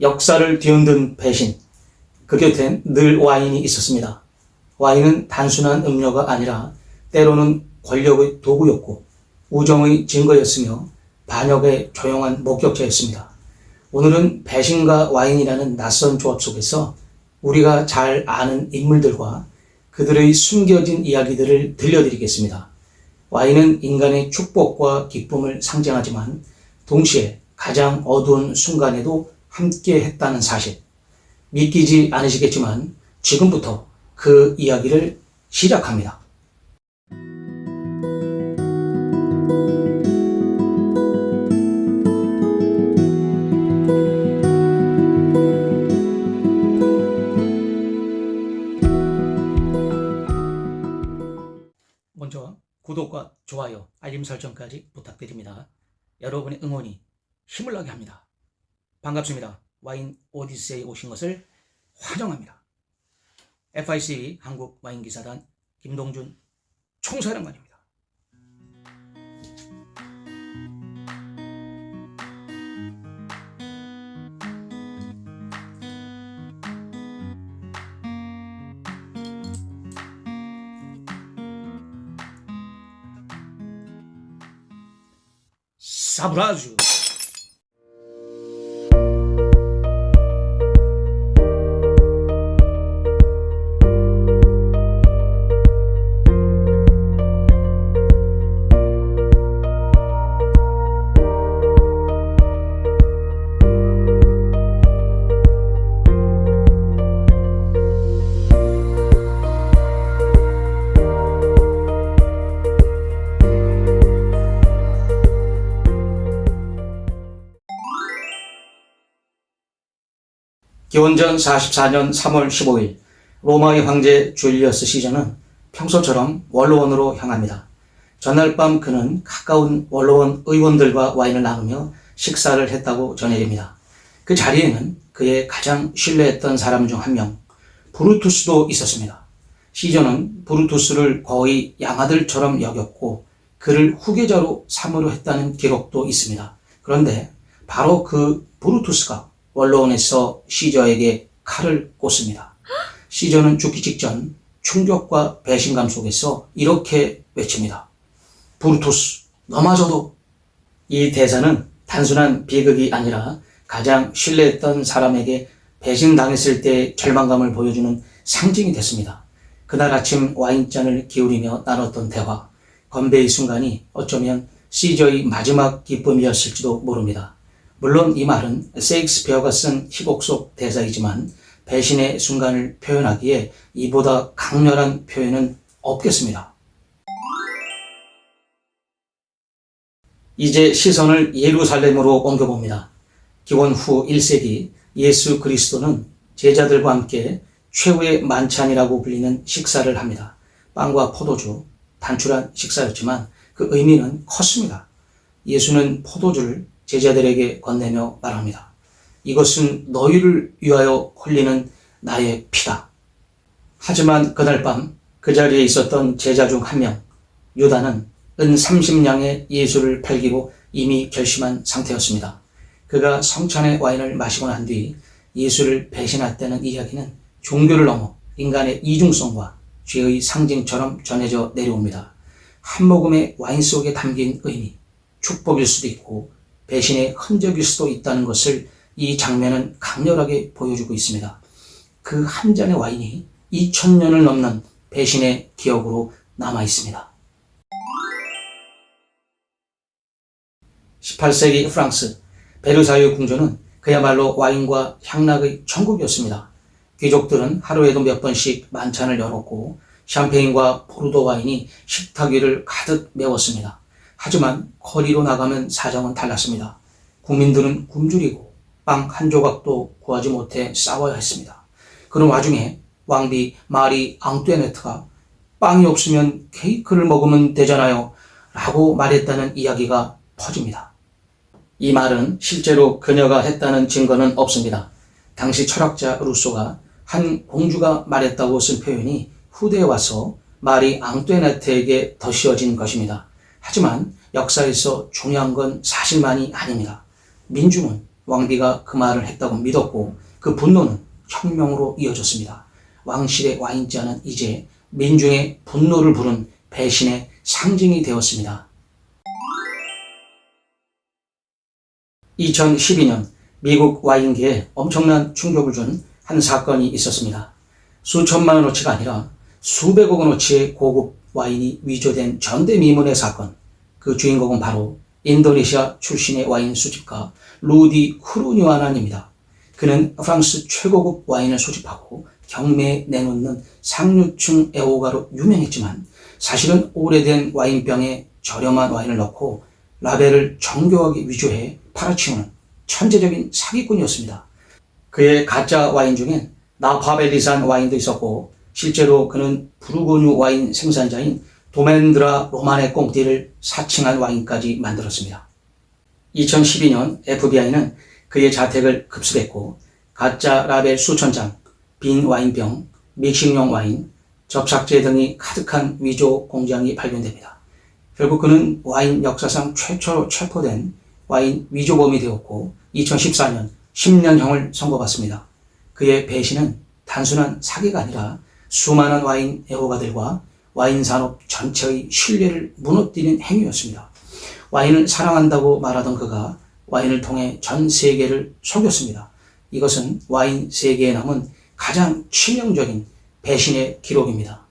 역사를 뒤흔든 배신. 그 곁엔 늘 와인이 있었습니다. 와인은 단순한 음료가 아니라 때로는 권력의 도구였고 우정의 증거였으며 반역의 조용한 목격자였습니다. 오늘은 배신과 와인이라는 낯선 조합 속에서 우리가 잘 아는 인물들과 그들의 숨겨진 이야기들을 들려드리겠습니다. 와인은 인간의 축복과 기쁨을 상징하지만 동시에 가장 어두운 순간에도 함께 했다는 사실. 믿기지 않으시겠지만 지금부터 그 이야기를 시작합니다. 먼저 구독과 좋아요, 알림 설정까지 부탁드립니다. 여러분의 응원이 힘을 나게 합니다. 반갑습니다. 와인 오디세이에 오신 것을 환영합니다. FIC 한국 와인기사단 김동준 총사령관입니다. 사브라주. 기원전 44년 3월 15일 로마의 황제 줄리어스 시저는 평소처럼 원로원으로 향합니다. 전날 밤 그는 가까운 원로원 의원들과 와인을 나누며 식사를 했다고 전해집니다. 그 자리에는 그의 가장 신뢰했던 사람 중 한 명, 브루투스도 있었습니다. 시저는 브루투스를 거의 양아들처럼 여겼고 그를 후계자로 삼으려 했다는 기록도 있습니다. 그런데 바로 그 브루투스가 원로원에서 시저에게 칼을 꽂습니다. 시저는 죽기 직전 충격과 배신감 속에서 이렇게 외칩니다. 브루투스, 너마저도. 이 대사는 단순한 비극이 아니라 가장 신뢰했던 사람에게 배신당했을 때의 절망감을 보여주는 상징이 됐습니다. 그날 아침 와인잔을 기울이며 나눴던 대화, 건배의 순간이 어쩌면 시저의 마지막 기쁨이었을지도 모릅니다. 물론 이 말은 셰익스피어가 쓴 희곡 속 대사이지만 배신의 순간을 표현하기에 이보다 강렬한 표현은 없겠습니다. 이제 시선을 예루살렘으로 옮겨봅니다. 기원 후 1세기 예수 그리스도는 제자들과 함께 최후의 만찬이라고 불리는 식사를 합니다. 빵과 포도주, 단출한 식사였지만 그 의미는 컸습니다. 예수는 포도주를 제자들에게 건네며 말합니다. 이것은 너희를 위하여 흘리는 나의 피다. 하지만 그날 밤 그 자리에 있었던 제자 중 한 명, 유다는 은 30냥의 예수를 팔기로 이미 결심한 상태였습니다. 그가 성찬의 와인을 마시고 난 뒤 예수를 배신했다는 이야기는 종교를 넘어 인간의 이중성과 죄의 상징처럼 전해져 내려옵니다. 한 모금의 와인 속에 담긴 의미, 축복일 수도 있고 배신의 흔적일 수도 있다는 것을 이 장면은 강렬하게 보여주고 있습니다. 그 한 잔의 와인이 2000년을 넘는 배신의 기억으로 남아 있습니다. 18세기 프랑스 베르사유 궁전은 그야말로 와인과 향락의 천국이었습니다. 귀족들은 하루에도 몇 번씩 만찬을 열었고 샴페인과 포르도 와인이 식탁 위를 가득 메웠습니다. 하지만 거리로 나가면 사정은 달랐습니다. 국민들은 굶주리고 빵 한 조각도 구하지 못해 싸워야 했습니다. 그런 와중에 왕비 마리 앙뚜아네트가 빵이 없으면 케이크를 먹으면 되잖아요 라고 말했다는 이야기가 퍼집니다. 이 말은 실제로 그녀가 했다는 증거는 없습니다. 당시 철학자 루소가 한 공주가 말했다고 쓴 표현이 후대에 와서 마리 앙뚜아네트에게 덧씌워진 것입니다. 하지만 역사에서 중요한 건 사실만이 아닙니다. 민중은 왕비가 그 말을 했다고 믿었고 그 분노는 혁명으로 이어졌습니다. 왕실의 와인잔은 이제 민중의 분노를 부른 배신의 상징이 되었습니다. 2012년 미국 와인계에 엄청난 충격을 준 한 사건이 있었습니다. 수천만 원어치가 아니라 수백억 원어치의 고급 와인이 위조된 전대미문의 사건. 그 주인공은 바로 인도네시아 출신의 와인 수집가 루디 크루니와난입니다. 그는 프랑스 최고급 와인을 수집하고 경매에 내놓는 상류층 애호가로 유명했지만 사실은 오래된 와인병에 저렴한 와인을 넣고 라벨을 정교하게 위조해 팔아치우는 천재적인 사기꾼이었습니다. 그의 가짜 와인 중엔 나파벨리산 와인도 있었고 실제로 그는 부르고뉴 와인 생산자인 도멘드라 로마네 꽁띠를 사칭한 와인까지 만들었습니다. 2012년 FBI는 그의 자택을 급습했고 가짜 라벨 수천 장, 빈 와인병, 믹싱용 와인, 접착제 등이 가득한 위조 공장이 발견됩니다. 결국 그는 와인 역사상 최초로 체포된 와인 위조범이 되었고 2014년 10년형을 선고받습니다. 그의 배신은 단순한 사기가 아니라 수많은 와인 애호가들과 와인 산업 전체의 신뢰를 무너뜨리는 행위였습니다. 와인을 사랑한다고 말하던 그가 와인을 통해 전 세계를 속였습니다. 이것은 와인 세계에 남은 가장 치명적인 배신의 기록입니다.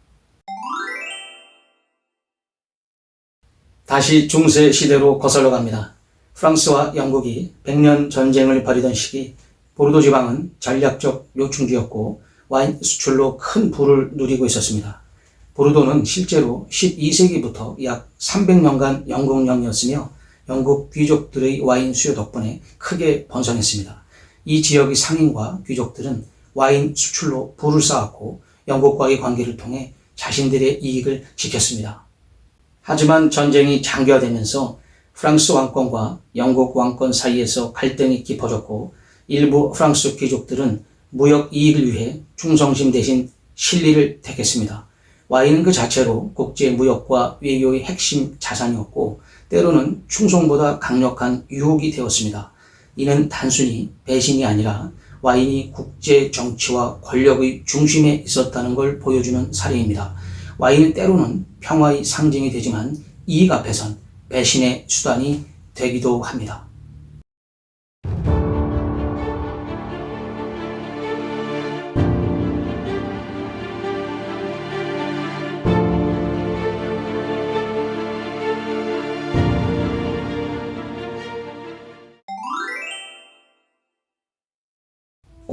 다시 중세 시대로 거슬러 갑니다. 프랑스와 영국이 100년 전쟁을 벌이던 시기 보르도 지방은 전략적 요충지였고 와인 수출로 큰 부를 누리고 있었습니다. 보르도는 실제로 12세기부터 약 300년간 영국령이었으며 영국 귀족들의 와인 수요 덕분에 크게 번성했습니다. 이 지역의 상인과 귀족들은 와인 수출로 부를 쌓았고 영국과의 관계를 통해 자신들의 이익을 지켰습니다. 하지만 전쟁이 장기화되면서 프랑스 왕권과 영국 왕권 사이에서 갈등이 깊어졌고 일부 프랑스 귀족들은 무역 이익을 위해 충성심 대신 실리를 택했습니다. 와인은 그 자체로 국제 무역과 외교의 핵심 자산이었고 때로는 충성보다 강력한 유혹이 되었습니다. 이는 단순히 배신이 아니라 와인이 국제 정치와 권력의 중심에 있었다는 걸 보여주는 사례입니다. 와인은 때로는 평화의 상징이 되지만 이익 앞에선 배신의 수단이 되기도 합니다.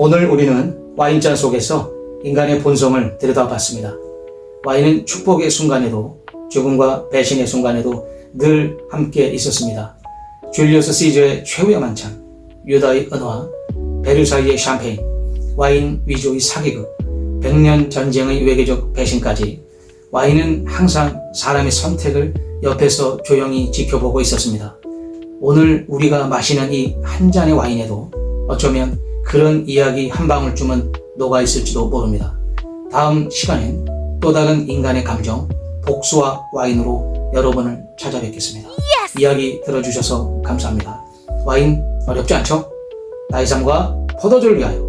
오늘 우리는 와인잔 속에서 인간의 본성을 들여다봤습니다. 와인은 축복의 순간에도 죽음과 배신의 순간에도 늘 함께 있었습니다. 줄리우스 시저의 최후의 만찬, 유다의 은화, 베르사유의 샴페인, 와인 위조의 사기극, 100년 전쟁의 외교적 배신까지 와인은 항상 사람의 선택을 옆에서 조용히 지켜보고 있었습니다. 오늘 우리가 마시는 이 한 잔의 와인에도 어쩌면 그런 이야기 한 방울쯤은 녹아있을지도 모릅니다. 다음 시간엔 또 다른 인간의 감정, 복수와 와인으로 여러분을 찾아뵙겠습니다. 이야기 들어주셔서 감사합니다. 와인 어렵지 않죠? 나의 삶과 포도주를 위하여.